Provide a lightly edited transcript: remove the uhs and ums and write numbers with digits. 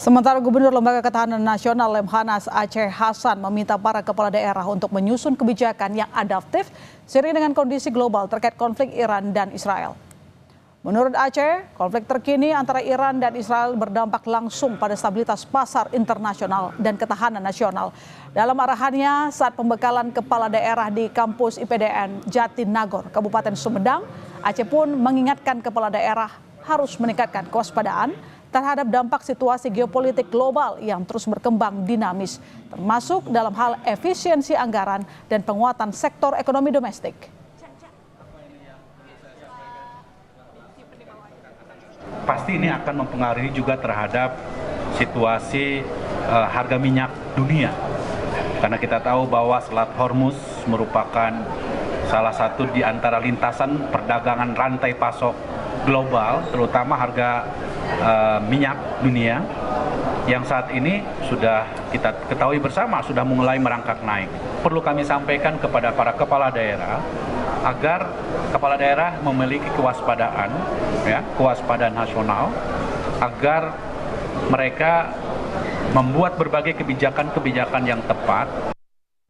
Sementara Gubernur Lembaga Ketahanan Nasional Lemhanas Aceh Hasan meminta para kepala daerah untuk menyusun kebijakan yang adaptif seiring dengan kondisi global terkait konflik Iran dan Israel. Menurut Aceh, konflik terkini antara Iran dan Israel berdampak langsung pada stabilitas pasar internasional dan ketahanan nasional. Dalam arahannya saat pembekalan kepala daerah di kampus IPDN Jatinagor, Kabupaten Sumedang, Aceh pun mengingatkan kepala daerah harus meningkatkan kewaspadaan terhadap dampak situasi geopolitik global yang terus berkembang dinamis, termasuk dalam hal efisiensi anggaran dan penguatan sektor ekonomi domestik. Pasti ini akan mempengaruhi juga terhadap situasi harga minyak dunia. Karena kita tahu bahwa Selat Hormuz merupakan salah satu di antara lintasan perdagangan rantai pasok global, terutama harga minyak dunia yang saat ini sudah kita ketahui bersama sudah mulai merangkak naik. Perlu kami sampaikan kepada para kepala daerah agar kepala daerah memiliki kewaspadaan, kewaspadaan nasional, agar mereka membuat berbagai kebijakan-kebijakan yang tepat